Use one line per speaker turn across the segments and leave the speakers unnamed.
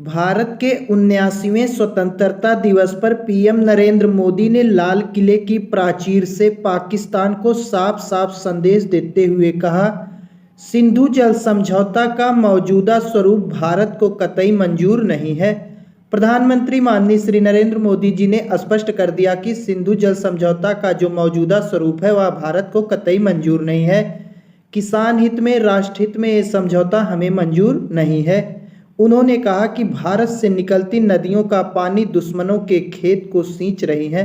भारत के 79वें स्वतंत्रता दिवस पर पीएम नरेंद्र मोदी ने लाल किले की प्राचीर से पाकिस्तान को साफ साफ संदेश देते हुए कहा, सिंधु जल समझौता का मौजूदा स्वरूप भारत को कतई मंजूर नहीं है। प्रधानमंत्री माननीय श्री नरेंद्र मोदी जी ने स्पष्ट कर दिया कि सिंधु जल समझौता का जो मौजूदा स्वरूप है वह भारत को कतई मंजूर नहीं है। किसान हित में, राष्ट्र हित में ये समझौता हमें मंजूर नहीं है। उन्होंने कहा कि भारत से निकलती नदियों का पानी दुश्मनों के खेत को सींच रही है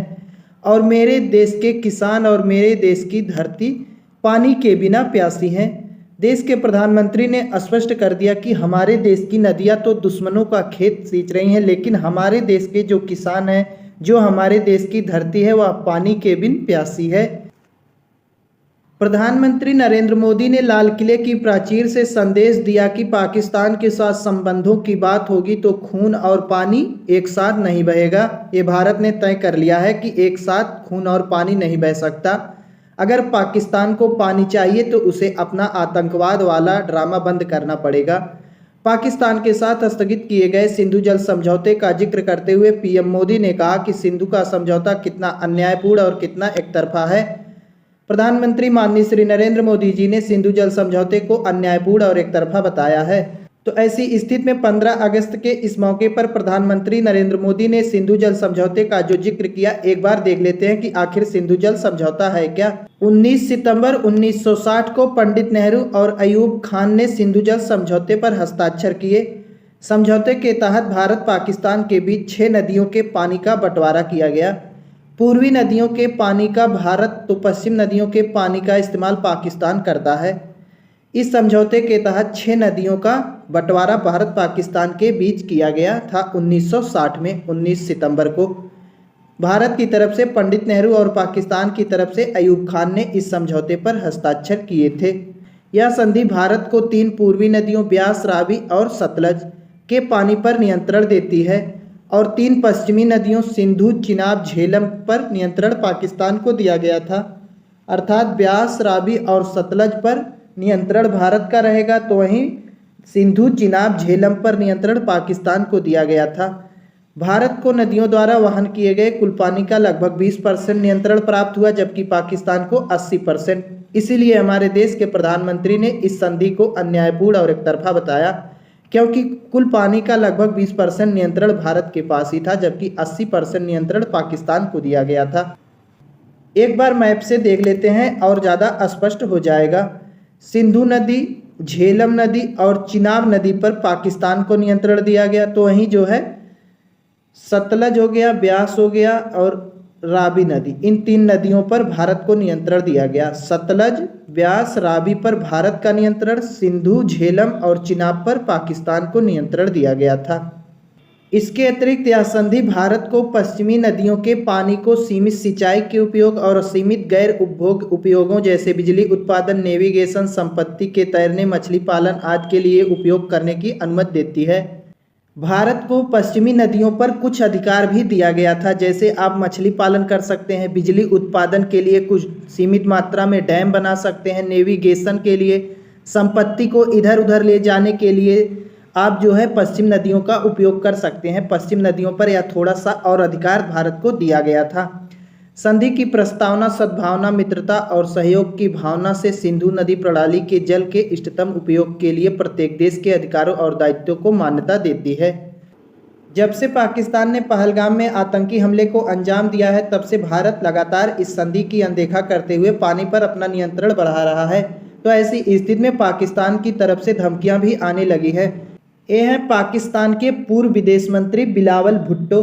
और मेरे देश के किसान और मेरे देश की धरती पानी के बिना प्यासी हैं। देश के प्रधानमंत्री ने स्पष्ट कर दिया कि हमारे देश की नदियां तो दुश्मनों का खेत सींच रही हैं, लेकिन हमारे देश के जो किसान हैं, जो हमारे देश की धरती है, वह पानी के बिन प्यासी है। प्रधानमंत्री नरेंद्र मोदी ने लाल किले की प्राचीर से संदेश दिया कि पाकिस्तान के साथ संबंधों की बात होगी तो खून और पानी एक साथ नहीं बहेगा। ये भारत ने तय कर लिया है कि एक साथ खून और पानी नहीं बह सकता। अगर पाकिस्तान को पानी चाहिए तो उसे अपना आतंकवाद वाला ड्रामा बंद करना पड़ेगा। पाकिस्तान के साथ स्थगित किए गए सिंधु जल समझौते का जिक्र करते हुए पीएम मोदी ने कहा कि सिंधु का समझौता कितना अन्यायपूर्ण और कितना एकतरफा है। प्रधानमंत्री माननीय श्री नरेंद्र मोदी जी ने सिंधु जल समझौते को अन्यायपूर्ण और एकतरफा बताया है। तो ऐसी स्थिति में 15 अगस्त के इस मौके पर प्रधानमंत्री नरेंद्र मोदी ने सिंधु जल समझौते का जो जिक्र किया, एक बार देख लेते हैं कि आखिर सिंधु जल समझौता है क्या। 19 सितंबर 1960 को पंडित नेहरू और अयूब खान ने सिंधु जल समझौते पर हस्ताक्षर किए। समझौते के तहत भारत पाकिस्तान के बीच 6 नदियों के पानी का बंटवारा किया गया। पूर्वी नदियों के पानी का भारत तो पश्चिम नदियों के पानी का इस्तेमाल पाकिस्तान करता है। इस समझौते के तहत 6 नदियों का बंटवारा भारत पाकिस्तान के बीच किया गया था 1960 में 19 सितंबर को। भारत की तरफ से पंडित नेहरू और पाकिस्तान की तरफ से अयूब खान ने इस समझौते पर हस्ताक्षर किए थे। यह संधि भारत को 3 पूर्वी नदियों ब्यास, रावी और सतलज के पानी पर नियंत्रण देती है और 3 पश्चिमी नदियों सिंधु, चिनाब, झेलम पर नियंत्रण पाकिस्तान को दिया गया था। अर्थात ब्यास, रावी और सतलज पर नियंत्रण भारत का रहेगा, तो वहीं सिंधु, चिनाब, झेलम पर नियंत्रण पाकिस्तान को दिया गया था। भारत को नदियों द्वारा वहन किए गए कुल पानी का लगभग 20% नियंत्रण प्राप्त हुआ, जबकि पाकिस्तान को 80%। इसीलिए हमारे देश के प्रधानमंत्री ने इस संधि को अन्यायपूर्ण और एकतरफा बताया, क्योंकि कुल पानी का लगभग 20% नियंत्रण भारत के पास ही था, जबकि 80% नियंत्रण पाकिस्तान को दिया गया था। एक बार मैप से देख लेते हैं और ज़्यादा स्पष्ट हो जाएगा। सिंधु नदी, झेलम नदी और चिनाब नदी पर पाकिस्तान को नियंत्रण दिया गया, तो वहीं जो है सतलज हो गया, ब्यास हो गया और रावी नदी, इन 3 नदियों पर भारत को नियंत्रण दिया गया। सतलज, ब्यास, रावी पर भारत का नियंत्रण, सिंधु, झेलम और चिनाब पर पाकिस्तान को नियंत्रण दिया गया था। इसके अतिरिक्त यह संधि भारत को पश्चिमी नदियों के पानी को सीमित सिंचाई के उपयोग और सीमित गैर उपभोग उपयोगों जैसे बिजली उत्पादन, नेविगेशन, संपत्ति के तैरने, मछली पालन आदि के लिए उपयोग करने की अनुमति देती है। भारत को पश्चिमी नदियों पर कुछ अधिकार भी दिया गया था, जैसे आप मछली पालन कर सकते हैं, बिजली उत्पादन के लिए कुछ सीमित मात्रा में डैम बना सकते हैं, नेविगेशन के लिए, संपत्ति को इधर उधर ले जाने के लिए आप जो है पश्चिम नदियों का उपयोग कर सकते हैं। पश्चिम नदियों पर यह थोड़ा सा और अधिकार भारत को दिया गया था। संधि की प्रस्तावना सद्भावना, मित्रता और सहयोग की भावना से सिंधु नदी प्रणाली के जल के इष्टतम उपयोग के लिए प्रत्येक देश के अधिकारों और दायित्वों को मान्यता देती है। जब से पाकिस्तान ने पहलगाम में आतंकी हमले को अंजाम दिया है, तब से भारत लगातार इस संधि की अनदेखा करते हुए पानी पर अपना नियंत्रण बढ़ा रहा है। तो ऐसी स्थिति में पाकिस्तान की तरफ से धमकियां भी आने लगी है। ये हैं पाकिस्तान के पूर्व विदेश मंत्री बिलावल भुट्टो।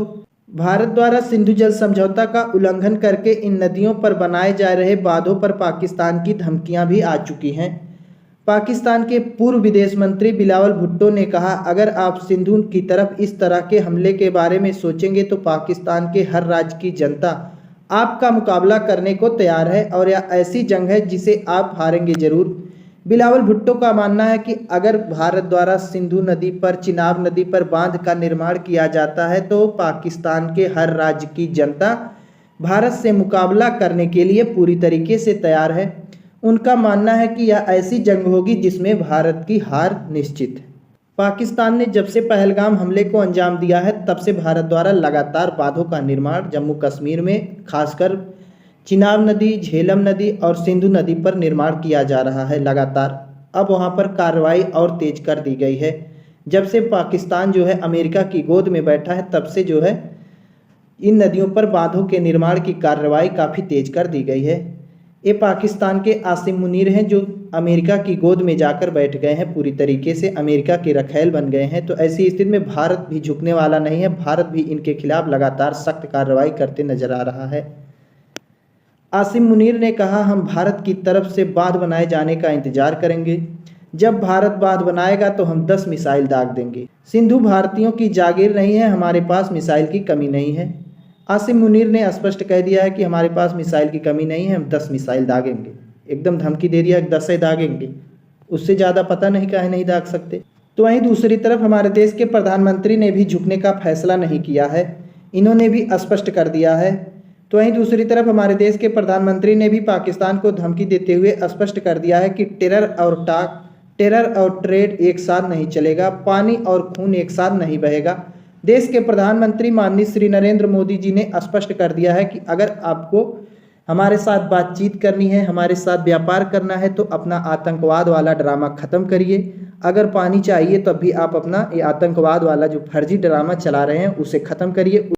भारत द्वारा सिंधु जल समझौता का उल्लंघन करके इन नदियों पर बनाए जा रहे बांधों पर पाकिस्तान की धमकियां भी आ चुकी हैं। पाकिस्तान के पूर्व विदेश मंत्री बिलावल भुट्टो ने कहा, अगर आप सिंधु की तरफ इस तरह के हमले के बारे में सोचेंगे तो पाकिस्तान के हर राज्य की जनता आपका मुकाबला करने को तैयार है और यह ऐसी जंग है जिसे आप हारेंगे जरूर। बिलावल भुट्टो का मानना है कि अगर भारत द्वारा सिंधु नदी पर, चिनाब नदी पर बांध का निर्माण किया जाता है तो पाकिस्तान के हर राज्य की जनता भारत से मुकाबला करने के लिए पूरी तरीके से तैयार है। उनका मानना है कि यह ऐसी जंग होगी जिसमें भारत की हार निश्चित है। पाकिस्तान ने जब से पहलगाम हमले को अंजाम दिया है तब से भारत द्वारा लगातार बांधों का निर्माण जम्मू कश्मीर में खासकर चिनाब नदी, झेलम नदी और सिंधु नदी पर निर्माण किया जा रहा है लगातार। अब वहां पर कार्रवाई और तेज कर दी गई है। जब से पाकिस्तान जो है अमेरिका की गोद में बैठा है तब से जो है इन नदियों पर बांधों के निर्माण की कार्रवाई काफ़ी तेज कर दी गई है। ये पाकिस्तान के आसिम मुनीर हैं जो अमेरिका की गोद में जाकर बैठ गए हैं, पूरी तरीके से अमेरिका के रखैल बन गए हैं। तो ऐसी स्थिति में भारत भी झुकने वाला नहीं है। भारत भी इनके खिलाफ लगातार सख्त कार्रवाई करते नजर आ रहा है। आसिम मुनीर ने कहा, हम भारत की तरफ से बांध बनाए जाने का इंतजार करेंगे। जब भारत बांध बनाएगा तो हम 10 मिसाइल दाग देंगे। सिंधु भारतीयों की जागीर नहीं है, हमारे पास मिसाइल की कमी नहीं है। आसिम मुनीर ने स्पष्ट कह दिया है कि हमारे पास मिसाइल की कमी नहीं है, हम 10 मिसाइल दागेंगे। एकदम धमकी दे दिया, 10 ही दागेंगे, उससे ज़्यादा पता नहीं काहे नहीं दाग सकते। तो वहीं दूसरी तरफ हमारे देश के प्रधानमंत्री ने भी झुकने का फैसला नहीं किया है, इन्होंने भी स्पष्ट कर दिया है। तो वहीं दूसरी तरफ हमारे देश के प्रधानमंत्री ने भी पाकिस्तान को धमकी देते हुए स्पष्ट कर दिया है कि टेरर और ट्रेड एक साथ नहीं चलेगा, पानी और खून एक साथ नहीं बहेगा। देश के प्रधानमंत्री माननीय श्री नरेंद्र मोदी जी ने स्पष्ट कर दिया है कि अगर आपको हमारे साथ बातचीत करनी है, हमारे साथ व्यापार करना है तो अपना आतंकवाद वाला ड्रामा ख़त्म करिए। अगर पानी चाहिए तब भी आप अपना ये आतंकवाद वाला जो फर्जी ड्रामा चला रहे हैं उसे ख़त्म करिए।